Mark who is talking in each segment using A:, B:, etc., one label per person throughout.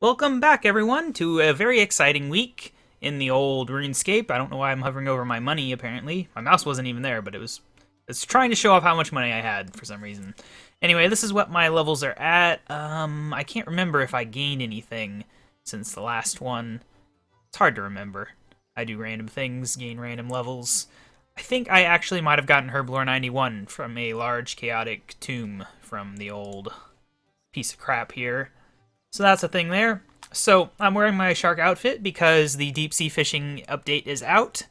A: Welcome back, everyone, to a very exciting week in the old RuneScape. I don't know why I'm hovering over my money, apparently. My mouse wasn't even there, but it's trying to show off how much money I had for some reason. Anyway, this is what my levels are at. I can't remember if I gained anything since the last one. It's hard to remember. I do random things, gain random levels. I think I actually might have gotten Herblore 91 from a large chaotic tomb from the old piece of crap here. So that's a thing there. So I'm wearing my shark outfit because the deep sea fishing update is out.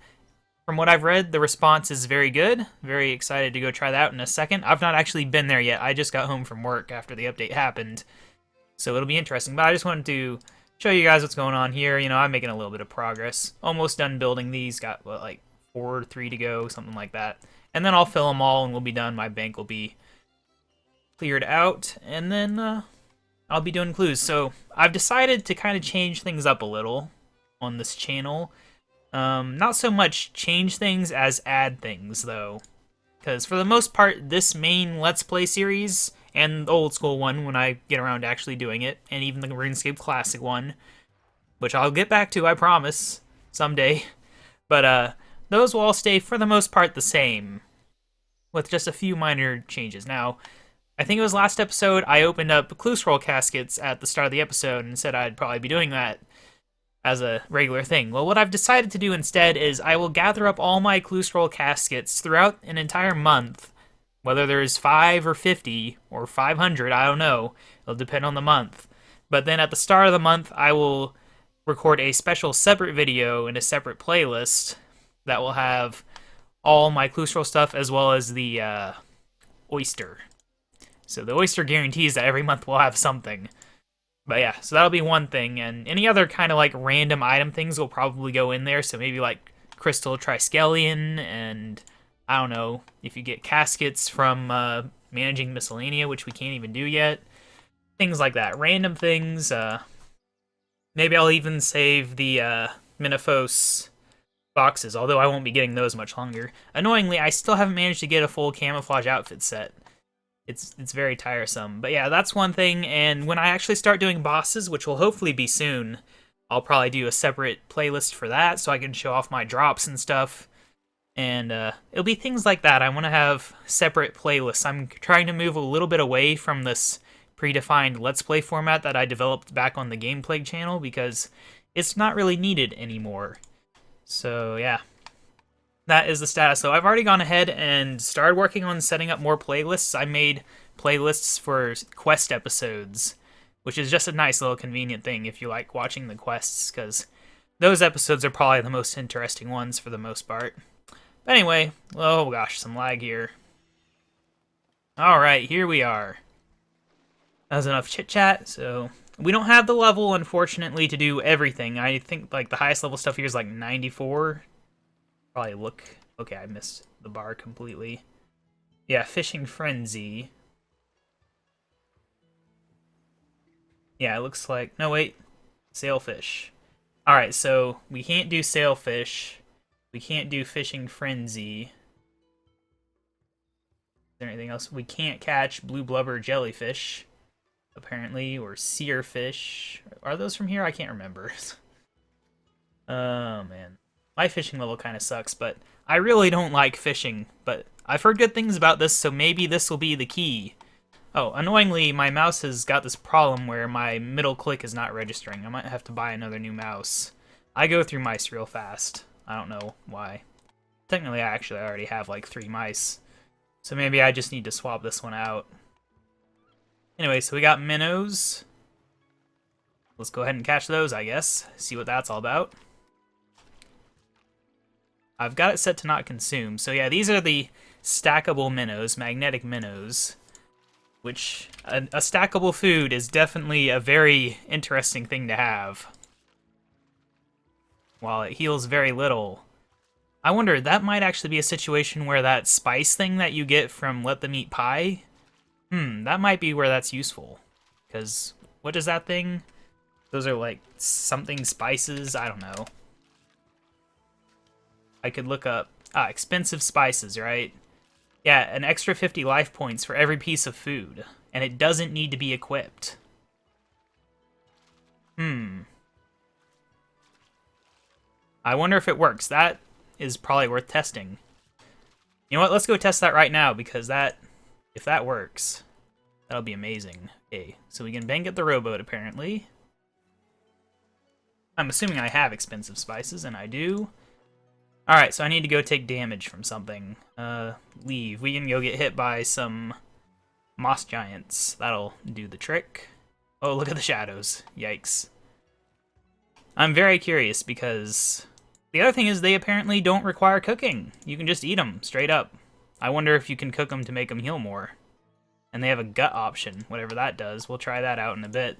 A: From what I've read, the response is very good. Very excited to go try that out in a second. I've not actually been there yet. I just got home from work after the update happened. So it'll be interesting. But I just wanted to show you guys what's going on here. You know, I'm making a little bit of progress. Almost done building these. Got, what, like 4 or 3 to go, something like that. And then I'll fill them all and we'll be done. My bank will be cleared out. And then I'll be doing clues. So I've decided to kind of change things up a little on this channel. Not so much change things as add things, though. Because for the most part, this main Let's Play series, and the old school one when I get around to actually doing it, and even the RuneScape Classic one, which I'll get back to, I promise, someday. But those will all stay, for the most part, the same, with just a few minor changes. Now, I think it was last episode, I opened up clue scroll caskets at the start of the episode and said I'd probably be doing that as a regular thing. Well, what I've decided to do instead is I will gather up all my clue scroll caskets throughout an entire month, whether there's 5 or 50 or 500, I don't know. It'll depend on the month. But then at the start of the month, I will record a special separate video in a separate playlist that will have all my clue scroll stuff as well as the oyster. So the oyster guarantees that every month we'll have something. But yeah, so that'll be one thing. And any other kind of like random item things will probably go in there. So maybe like Crystal Triskelion and I don't know, if you get caskets from managing Miscellanea, which we can't even do yet. Things like that. Random things. Maybe I'll even save the Minifos boxes, although I won't be getting those much longer. Annoyingly, I still haven't managed to get a full camouflage outfit set. It's very tiresome. But yeah, that's one thing, and when I actually start doing bosses, which will hopefully be soon, I'll probably do a separate playlist for that so I can show off my drops and stuff. And it'll be things like that. I want to have separate playlists. I'm trying to move a little bit away from this predefined Let's Play format that I developed back on the Gameplay channel because it's not really needed anymore. So yeah. That is the status. So I've already gone ahead and started working on setting up more playlists. I made playlists for quest episodes, which is just a nice little convenient thing if you like watching the quests, because those episodes are probably the most interesting ones for the most part. But anyway, oh gosh, some lag here. Alright, here we are. That was enough chit-chat, so we don't have the level, unfortunately, to do everything. I think like the highest level stuff here is like 94. Probably look... Okay, I missed the bar completely. Yeah, Fishing Frenzy. Yeah, it looks like... No, wait. Sailfish. Alright, so we can't do Sailfish. We can't do Fishing Frenzy. Is there anything else? We can't catch Blue Blubber Jellyfish, apparently, or Seerfish. Are those from here? I can't remember. Oh, man. My fishing level kind of sucks, but I really don't like fishing. But I've heard good things about this, so maybe this will be the key. Oh, annoyingly, my mouse has got this problem where my middle click is not registering. I might have to buy another new mouse. I go through mice real fast. I don't know why. Technically, I actually already have like 3 mice. So maybe I just need to swap this one out. Anyway, so we got minnows. Let's go ahead and catch those, I guess. See what that's all about. I've got it set to not consume. So yeah, these are the stackable minnows, magnetic minnows, which a stackable food is definitely a very interesting thing to have. While it heals very little. I wonder, that might actually be a situation where that spice thing that you get from Let Them Eat Pie, that might be where that's useful. Because, what is that thing? Those are like something spices, I don't know. I could look up, expensive spices, right? Yeah, an extra 50 life points for every piece of food. And it doesn't need to be equipped. I wonder if it works. That is probably worth testing. You know what? Let's go test that right now, because if that works, that'll be amazing. Okay, so we can bank at the rowboat, apparently. I'm assuming I have expensive spices, and I do. Alright, so I need to go take damage from something. Leave. We can go get hit by some moss giants. That'll do the trick. Oh, look at the shadows. Yikes. I'm very curious, because the other thing is they apparently don't require cooking. You can just eat them, straight up. I wonder if you can cook them to make them heal more. And they have a gut option, whatever that does. We'll try that out in a bit.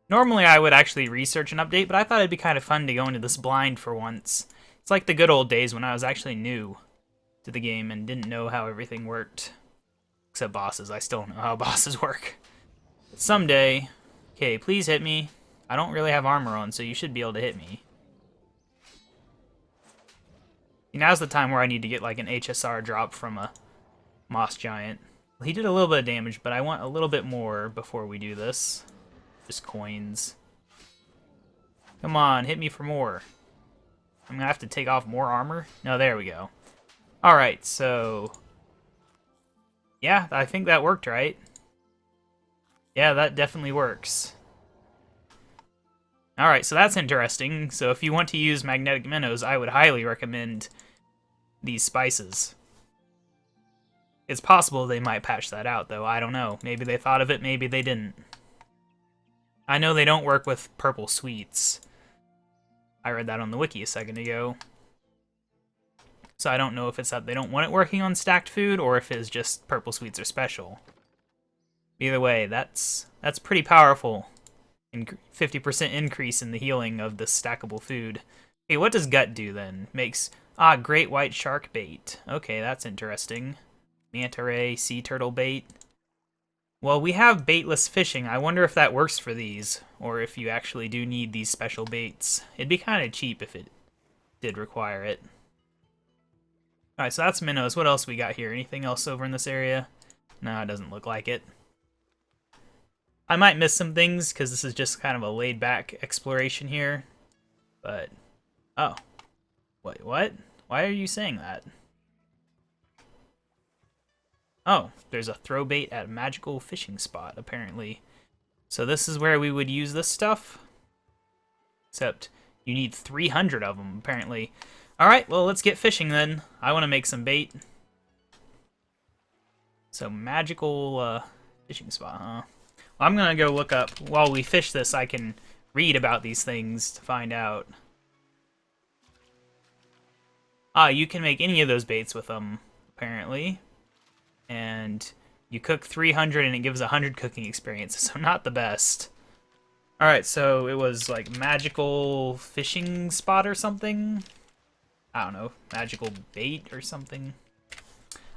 A: Normally I would actually research an update, but I thought it'd be kind of fun to go into this blind for once. It's like the good old days when I was actually new to the game and didn't know how everything worked. Except bosses. I still don't know how bosses work. But someday... Okay, please hit me. I don't really have armor on, so you should be able to hit me. Now's the time where I need to get like an HSR drop from a moss giant. Well, he did a little bit of damage, but I want a little bit more before we do this. Just coins. Come on, hit me for more. I'm gonna have to take off more armor. No, there we go. Alright, so... yeah, I think that worked, right? Yeah, that definitely works. Alright, so that's interesting. So if you want to use magnetic minnows, I would highly recommend these spices. It's possible they might patch that out, though. I don't know. Maybe they thought of it, maybe they didn't. I know they don't work with purple sweets. I read that on the wiki a second ago. So I don't know if it's that they don't want it working on stacked food, or if it's just purple sweets are special. Either way, that's pretty powerful. 50% increase in the healing of the stackable food. Okay, what does gut do then? Makes, great white shark bait. Okay, that's interesting. Manta ray, sea turtle bait. Well, we have baitless fishing. I wonder if that works for these, or if you actually do need these special baits. It'd be kind of cheap if it did require it. Alright, so that's minnows. What else we got here? Anything else over in this area? No, it doesn't look like it. I might miss some things, because this is just kind of a laid-back exploration here. But, oh. Wait, what? Why are you saying that? Oh, there's a throw bait at magical fishing spot, apparently. So this is where we would use this stuff? Except you need 300 of them, apparently. Alright, well, let's get fishing then. I want to make some bait. So, magical fishing spot, huh? Well, I'm going to go look up. While we fish this, I can read about these things to find out. You can make any of those baits with them, apparently. And you cook 300 and it gives 100 cooking experience, so not the best. Alright, so it was like magical fishing spot or something? I don't know, magical bait or something?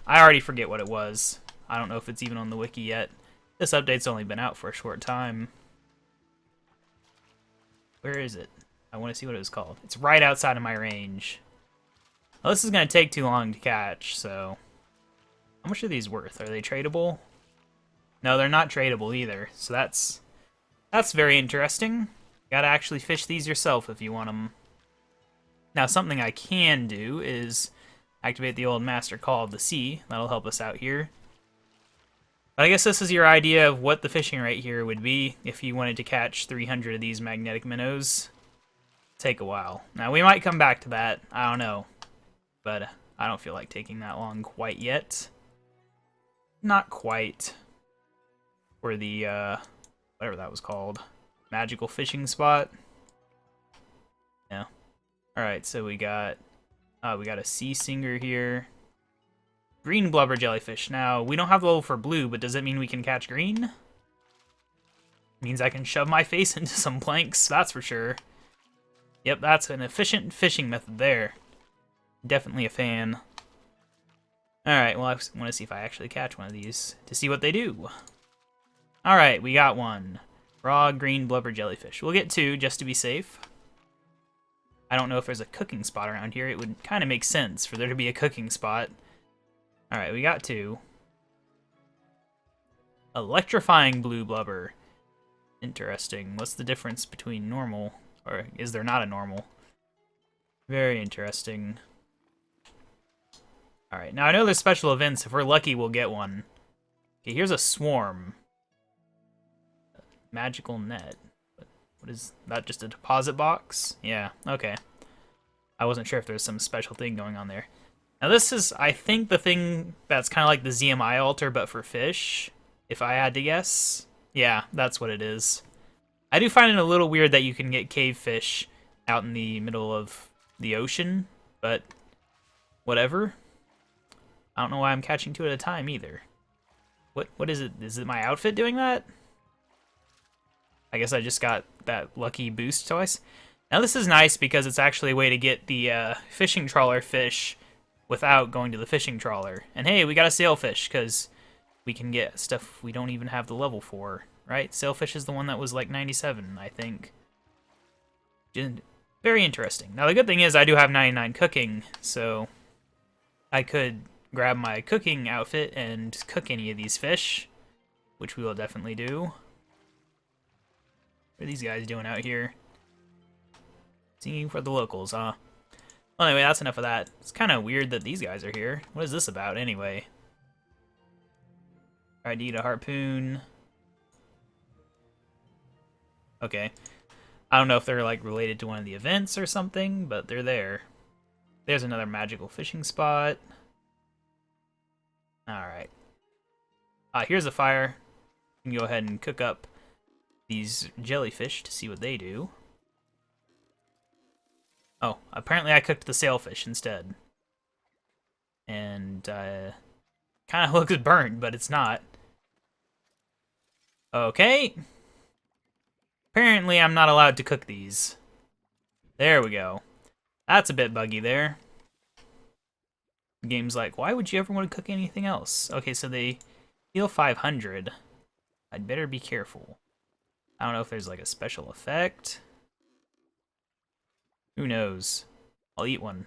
A: I already forget what it was. I don't know if it's even on the wiki yet. This update's only been out for a short time. Where is it? I want to see what it was called. It's right outside of my range. Well, this is going to take too long to catch, so... How much are these worth? Are they tradable? No, they're not tradable either, so that's very interesting. You gotta actually fish these yourself if you want them. Now, something I can do is activate the old master call of the sea. That'll help us out here. But I guess this is your idea of what the fishing rate here would be if you wanted to catch 300 of these magnetic minnows. Take a while. Now, we might come back to that. I don't know. But I don't feel like taking that long quite yet. Not quite. For the, whatever that was called. Magical fishing spot. Yeah. Alright, so we got a sea singer here. Green blubber jellyfish. Now, we don't have the level for blue, but does it mean we can catch green? It means I can shove my face into some planks, that's for sure. Yep, that's an efficient fishing method there. Definitely a fan. Alright, well, I want to see if I actually catch one of these to see what they do. Alright, we got one. Raw green blubber jellyfish. We'll get two just to be safe. I don't know if there's a cooking spot around here. It would kind of make sense for there to be a cooking spot. Alright, we got two. Electrifying blue blubber. Interesting. What's the difference between normal Or is there not a normal? Very interesting. Alright, now I know there's special events. If we're lucky, we'll get one. Okay, here's a swarm. Magical net. What is that? Just a deposit box? Yeah, okay. I wasn't sure if there's some special thing going on there. Now this is, I think, the thing that's kind of like the ZMI altar, but for fish, if I had to guess. Yeah, that's what it is. I do find it a little weird that you can get cave fish out in the middle of the ocean, but whatever. I don't know why I'm catching two at a time either. What is it? Is it my outfit doing that? I guess I just got that lucky boost twice. Now this is nice because it's actually a way to get the fishing trawler fish without going to the fishing trawler. And hey, we got a sailfish because we can get stuff we don't even have the level for, right? Sailfish is the one that was like 97, I think. Very interesting. Now the good thing is I do have 99 cooking, so I could grab my cooking outfit and cook any of these fish, which we will definitely do. What are these guys doing out here? Singing for the locals, huh? Well, anyway, that's enough of that. It's kind of weird that these guys are here. What is this about, anyway? I need a harpoon. Okay. I don't know if they're, like, related to one of the events or something, but they're there. There's another magical fishing spot. Alright. Here's a fire. You can go ahead and cook up these jellyfish to see what they do. Oh, apparently I cooked the sailfish instead. And, kind of looks burnt, but it's not. Okay. Apparently I'm not allowed to cook these. There we go. That's a bit buggy there. The game's like, why would you ever want to cook anything else? Okay, so they heal 500. I'd better be careful. I don't know if there's like a special effect. Who knows? I'll eat one.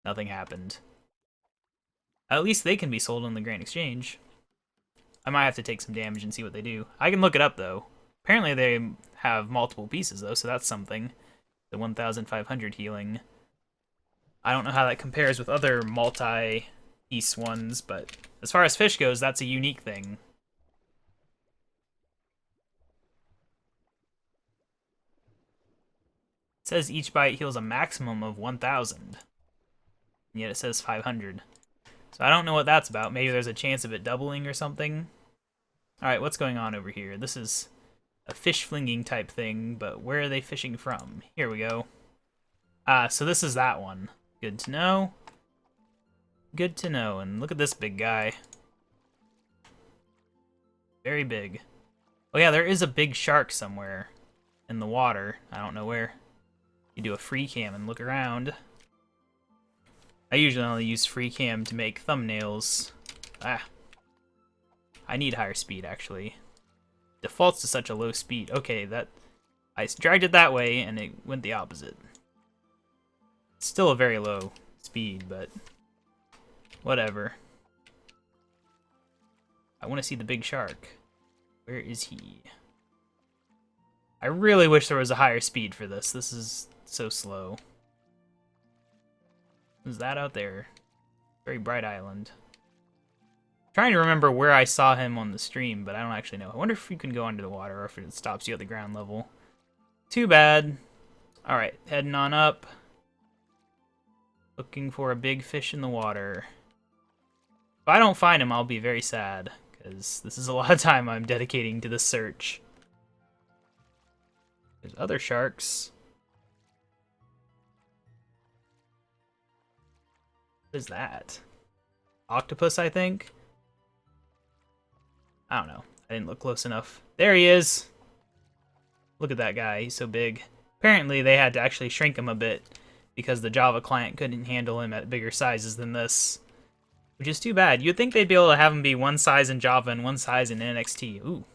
A: Nothing happened. At least they can be sold on the Grand Exchange. I might have to take some damage and see what they do. I can look it up, though. Apparently they have multiple pieces, though, so that's something. The 1,500 healing. I don't know how that compares with other multi-piece ones, but as far as fish goes, that's a unique thing. It says each bite heals a maximum of 1,000. And yet it says 500. So I don't know what that's about. Maybe there's a chance of it doubling or something. Alright, what's going on over here? This is a fish flinging type thing, but where are they fishing from? Here we go. So this is that one. Good to know. Good to know. And look at this big guy. Very big. Oh yeah, there is a big shark somewhere in the water. I don't know where. You do a free cam and look around. I usually only use free cam to make thumbnails. I need higher speed, actually. Defaults to such a low speed. Okay, that I dragged it that way and it went the opposite. It's still a very low speed, but whatever. I want to see the big shark. Where is he? I really wish there was a higher speed for this. This is so slow. Who's that out there? Very bright island. I'm trying to remember where I saw him on the stream, but I don't actually know. I wonder if you can go under the water or if it stops you at the ground level. Too bad. Alright, heading on up. Looking for a big fish in the water. If I don't find him, I'll be very sad, because this is a lot of time I'm dedicating to this search. There's other sharks. What is that? Octopus, I think? I don't know. I didn't look close enough. There he is! Look at that guy, he's so big. Apparently they had to actually shrink him a bit because the Java client couldn't handle him at bigger sizes than this. Which is too bad. You'd think they'd be able to have him be one size in Java and one size in NXT. Ooh.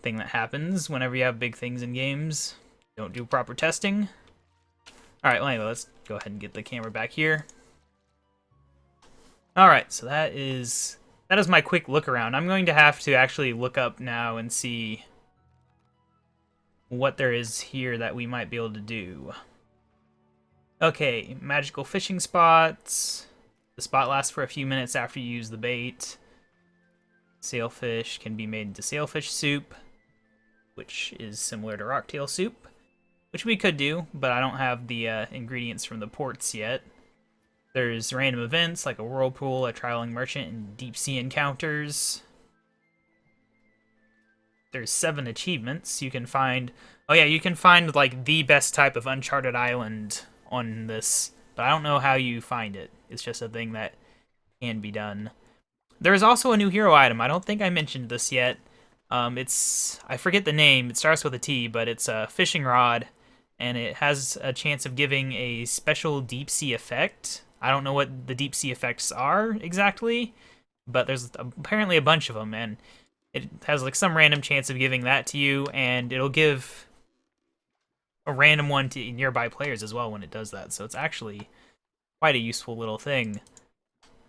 A: Thing that happens whenever you have big things in games. Don't do proper testing. Alright, well anyway, let's go ahead and get the camera back here. Alright, so that is my quick look around. I'm going to have to actually look up now and see what there is here that we might be able to do. Okay, magical fishing spots. The spot lasts for a few minutes after you use the bait. Sailfish can be made into sailfish soup, which is similar to rocktail soup, which we could do, but I don't have the ingredients from the ports yet. There's random events like a whirlpool, a trialing merchant, and deep sea encounters. There's 7 achievements. You can find... Oh yeah, you can find like the best type of uncharted island on this, but I don't know how you find it. It's just a thing that can be done. There is also a new hero item. I don't think I mentioned this yet. I forget the name. It starts with a T, but it's a fishing rod, and it has a chance of giving a special deep sea effect. I don't know what the deep sea effects are exactly, but there's apparently a bunch of them, and it has like some random chance of giving that to you, and it'll give a random one to nearby players as well when it does that. So it's actually quite a useful little thing.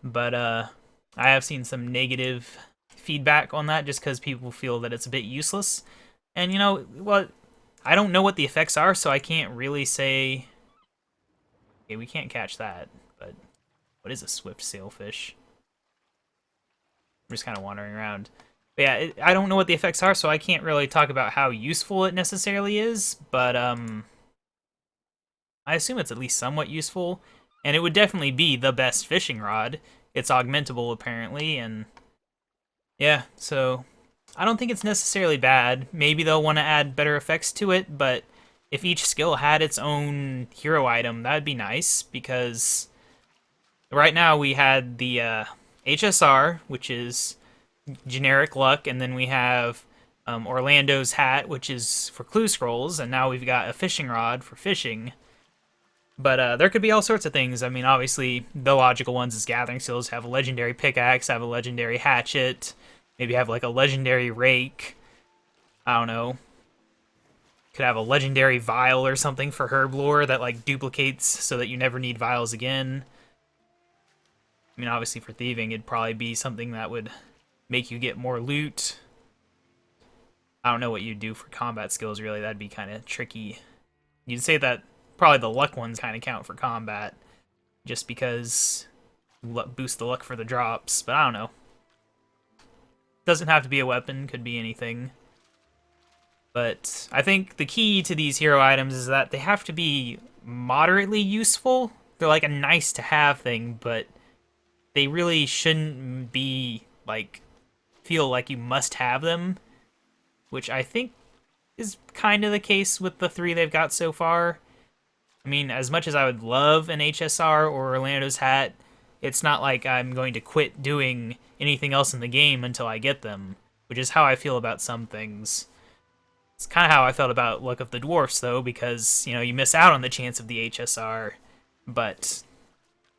A: But I have seen some negative feedback on that just because people feel that it's a bit useless. And you know what? I don't know what the effects are, so I can't really say... Okay, we can't catch that, but what is a swift sailfish? I'm just kind of wandering around. But yeah, I don't know what the effects are, so I can't really talk about how useful it necessarily is, but I assume it's at least somewhat useful, and it would definitely be the best fishing rod. It's augmentable, apparently, and yeah, so I don't think it's necessarily bad. Maybe they'll want to add better effects to it, but if each skill had its own hero item, that'd be nice, because right now we had the HSR, which is generic luck, and then we have Orlando's hat, which is for clue scrolls, and now we've got a fishing rod for fishing. But there could be all sorts of things. I mean, obviously, the logical ones is gathering skills, have a legendary pickaxe, have a legendary hatchet, maybe have like a legendary rake. I don't know. Could have a legendary vial or something for herb lore that like duplicates so that you never need vials again. I mean, obviously for thieving, it'd probably be something that would make you get more loot. I don't know what you'd do for combat skills, really. That'd be kind of tricky. You'd say that probably the luck ones kind of count for combat, just because boost the luck for the drops, but I don't know. Doesn't have to be a weapon, could be anything. But I think the key to these hero items is that they have to be moderately useful. They're like a nice to have thing, but they really shouldn't be like feel like you must have them, which I think is kind of the case with the 3 they've got so far. I mean, as much as I would love an HSR or Orlando's hat, it's not like I'm going to quit doing anything else in the game until I get them, which is how I feel about some things. It's kind of how I felt about Luck of the Dwarfs, though, because, you know, you miss out on the chance of the HSR, but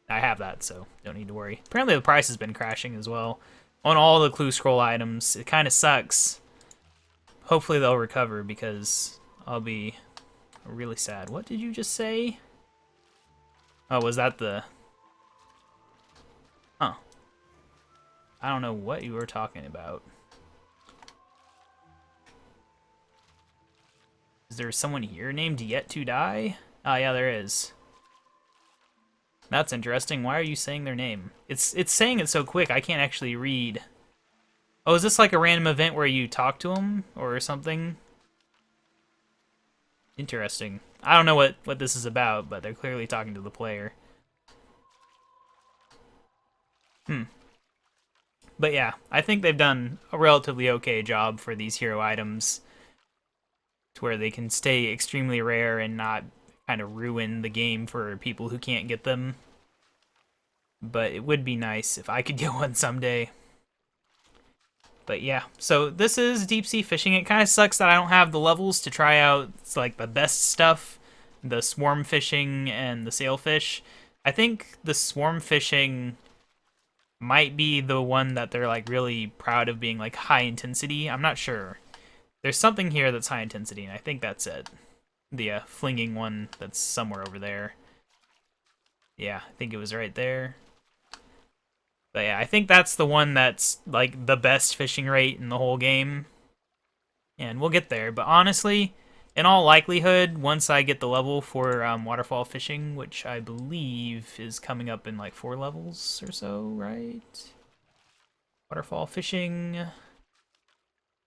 A: I have that, so don't need to worry. Apparently the price has been crashing as well on all the clue scroll items. It kind of sucks. Hopefully they'll recover, because I'll be really sad. What did you just say? Oh, was that the... Huh. I don't know what you were talking about. Is there someone here named Yet to Die? Oh, yeah, there is. That's interesting. Why are you saying their name? It's saying it so quick, I can't actually read. Oh, is this like a random event where you talk to them or something? Interesting. I don't know what this is about, but they're clearly talking to the player. But yeah, I think they've done a relatively okay job for these hero items to where they can stay extremely rare and not kind of ruin the game for people who can't get them. But it would be nice if I could get one someday. But yeah, so this is deep sea fishing. It kind of sucks that I don't have the levels to try out like the best stuff, the swarm fishing and the sailfish. I think the swarm fishing might be the one that they're like really proud of being like high intensity. I'm not sure. There's something here that's high intensity, and I think that's it. The flinging one that's somewhere over there. Yeah, I think it was right there. But yeah, I think that's the one that's like the best fishing rate in the whole game. And we'll get there. But honestly, in all likelihood, once I get the level for waterfall fishing, which I believe is coming up in like 4 levels or so, right? Waterfall fishing.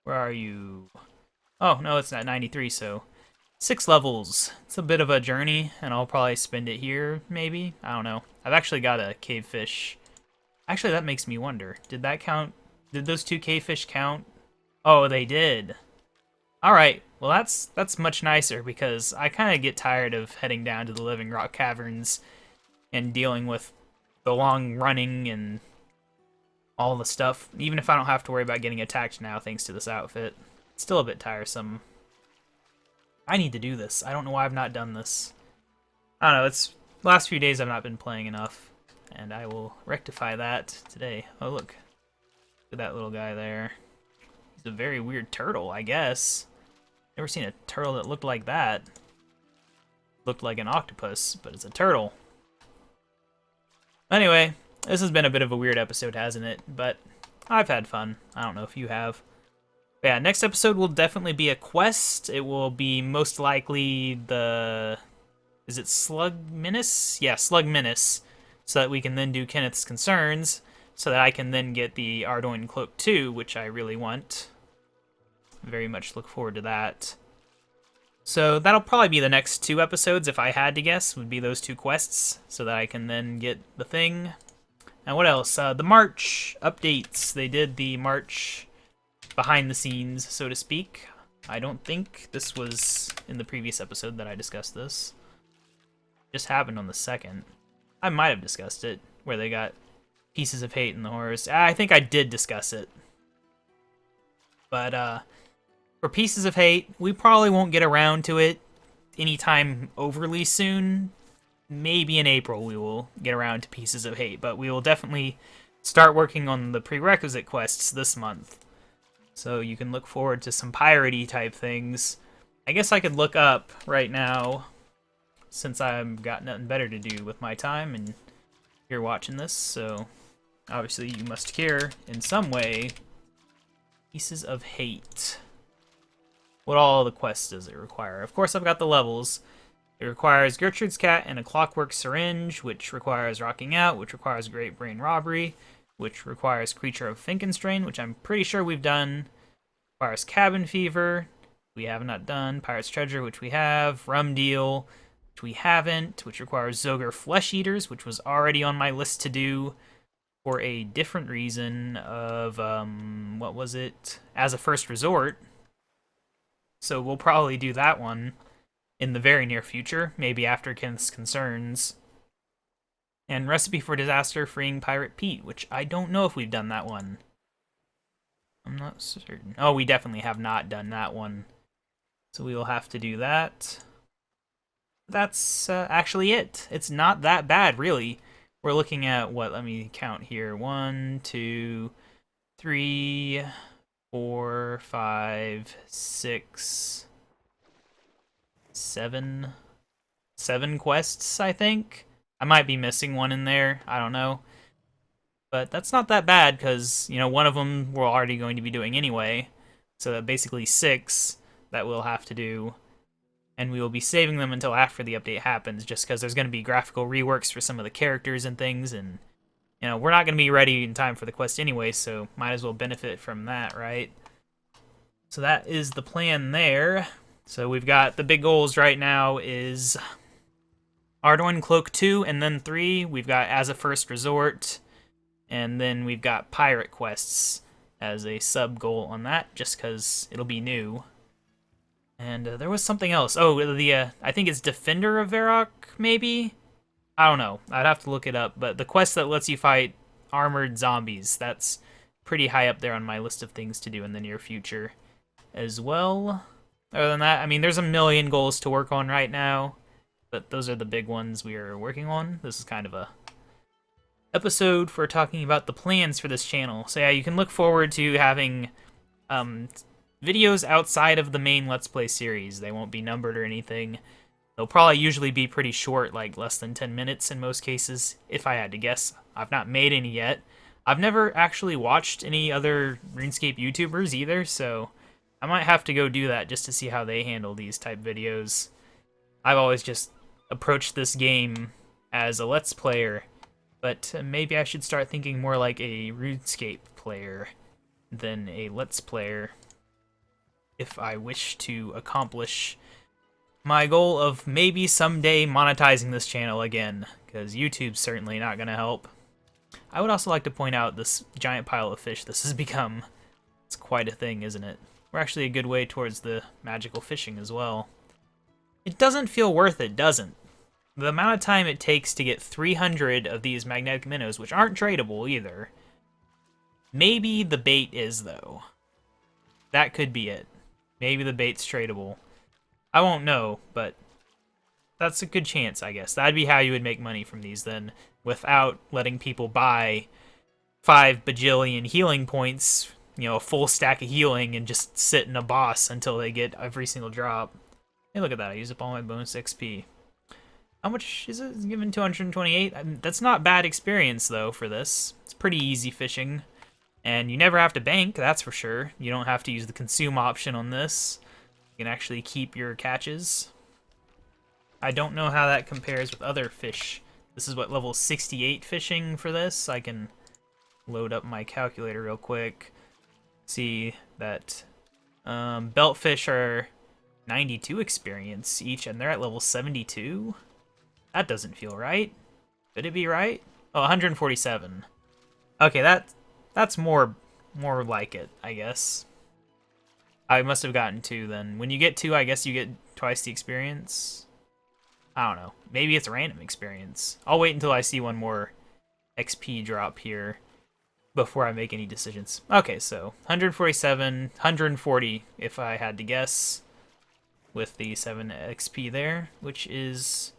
A: Where are you? Oh, no, it's not 93, so 6 levels. It's a bit of a journey, and I'll probably spend it here, maybe? I don't know. I've actually got a cave fish. Actually, that makes me wonder. Did that count? Did those 2 cave fish count? Oh, they did. Alright, well that's much nicer, because I kind of get tired of heading down to the Living Rock Caverns and dealing with the long running and all the stuff, even if I don't have to worry about getting attacked now thanks to this outfit. It's still a bit tiresome. I need to do this. I don't know why I've not done this. I don't know, it's last few days I've not been playing enough, and I will rectify that today. Oh, look at that little guy there. He's a very weird turtle, I guess. Never seen a turtle that looked like that. Looked like an octopus, but it's a turtle. Anyway, this has been a bit of a weird episode, hasn't it? But I've had fun. I don't know if you have. But yeah, next episode will definitely be a quest. It will be most likely the... Is it Slug Menace? Yeah, Slug Menace. So that we can then do Kenneth's Concerns. So that I can then get the Ardoin Cloak 2, which I really want. Very much look forward to that. So that'll probably be the next 2 episodes, if I had to guess, would be those 2 quests, so that I can then get the thing. And what else? The March updates. They did the March behind the scenes, so to speak. I don't think this was in the previous episode that I discussed this. It just happened on the 2nd. I might have discussed it, where they got Pieces of Hate in the horse. I think I did discuss it. But, for Pieces of Hate, we probably won't get around to it anytime overly soon. Maybe in April we will get around to Pieces of Hate, but we will definitely start working on the prerequisite quests this month. So you can look forward to some piratey type things. I guess I could look up right now, since I've got nothing better to do with my time and you're watching this, so obviously you must care in some way. Pieces of Hate. What all the quests does it require? Of course, I've got the levels. It requires Gertrude's Cat and a Clockwork Syringe, which requires Rocking Out, which requires Great Brain Robbery, which requires Creature of Finkenstrain, which I'm pretty sure we've done. Requires Cabin Fever, we have not done. Pirate's Treasure, which we have. Rum Deal, which we haven't, which requires Zoger Flesh Eaters, which was already on my list to do for a different reason of, what was it? As a First Resort. So we'll probably do that one in the very near future, maybe after Kenneth's Concerns. And Recipe for Disaster, Freeing Pirate Pete, which I don't know if we've done that one. I'm not certain. Oh, we definitely have not done that one. So we will have to do that. That's actually it. It's not that bad, really. We're looking at, what, let me count here. 1, 2, 3, 4, 5, 6, 7. 7 quests, I think. I might be missing one in there. I don't know. But that's not that bad, because, you know, one of them we're already going to be doing anyway. So that basically 6 that we'll have to do. And we will be saving them until after the update happens, just because there's going to be graphical reworks for some of the characters and things, and, you know, we're not going to be ready in time for the quest anyway, so might as well benefit from that, right? So that is the plan there. So we've got the big goals right now is Ardoin Cloak 2 and then 3. We've got As a First Resort, and then we've got Pirate Quests as a sub-goal on that, just because it'll be new. And there was something else. Oh, the I think it's Defender of Varrock, maybe? I don't know. I'd have to look it up. But the quest that lets you fight armored zombies, that's pretty high up there on my list of things to do in the near future as well. Other than that, I mean, there's a million goals to work on right now, but those are the big ones we are working on. This is kind of a episode for talking about the plans for this channel. So yeah, you can look forward to having videos outside of the main Let's Play series. They won't be numbered or anything. They'll probably usually be pretty short, like less than 10 minutes in most cases, if I had to guess. I've not made any yet. I've never actually watched any other RuneScape YouTubers either, so I might have to go do that just to see how they handle these type videos. I've always just approached this game as a Let's Player, but maybe I should start thinking more like a RuneScape player than a Let's Player if I wish to accomplish my goal of maybe someday monetizing this channel again, because YouTube's certainly not going to help. I would also like to point out this giant pile of fish this has become. It's quite a thing, isn't it? We're actually a good way towards the magical fishing as well. It doesn't feel worth it, doesn't? The amount of time it takes to get 300 of these magnetic minnows, which aren't tradable either. Maybe the bait is, though. That could be it. Maybe the bait's tradable. I won't know, but that's a good chance, I guess. That'd be how you would make money from these then, without letting people buy 5 bajillion healing points, you know, a full stack of healing, and just sit in a boss until they get every single drop. Hey, look at that. I used up all my bonus XP. How much is it? It's given 228? That's not bad experience, though, for this. It's pretty easy fishing. And you never have to bank, that's for sure. You don't have to use the consume option on this. You can actually keep your catches. I don't know how that compares with other fish. This is what, level 68 fishing for this? I can load up my calculator real quick. See that beltfish are 92 experience each, and they're at level 72? That doesn't feel right. Could it be right? Oh, 147. Okay, that's more like it, I guess. I must have gotten 2 then. When you get 2, I guess you get twice the experience. I don't know. Maybe it's a random experience. I'll wait until I see one more XP drop here before I make any decisions. Okay, so 147, 140 if I had to guess, with the 7 XP there, which is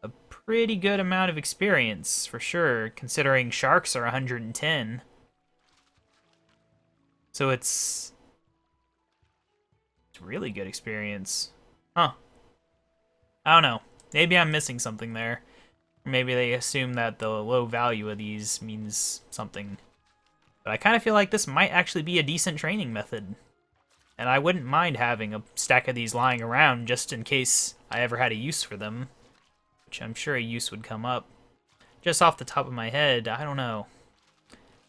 A: a pretty good amount of experience for sure, considering sharks are 110. So it's really good experience. Huh. I don't know. Maybe I'm missing something there. Or maybe they assume that the low value of these means something. But I kind of feel like this might actually be a decent training method. And I wouldn't mind having a stack of these lying around just in case I ever had a use for them. Which I'm sure a use would come up. Just off the top of my head, I don't know.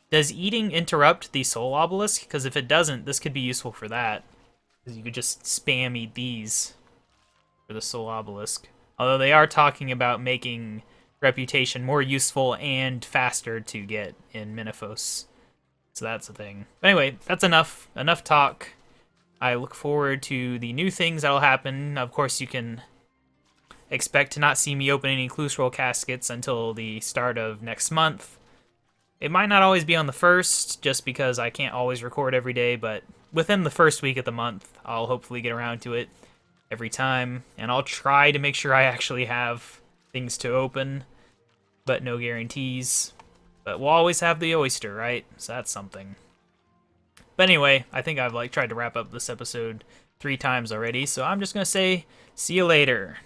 A: Does eating interrupt the soul obelisk? Because if it doesn't, this could be useful for that. Because you could just spam eat these for the soul obelisk. Although they are talking about making reputation more useful and faster to get in Minifos. So that's the thing. But anyway, that's enough talk. I look forward to the new things that'll happen. Of course, you can expect to not see me open any clue scroll caskets until the start of next month. It might not always be on the 1st, just because I can't always record every day, but within the first week of the month, I'll hopefully get around to it every time, and I'll try to make sure I actually have things to open, but no guarantees. But we'll always have the oyster, right? So that's something. But anyway, I think I've tried to wrap up this episode 3 times already, so I'm just gonna say, see you later.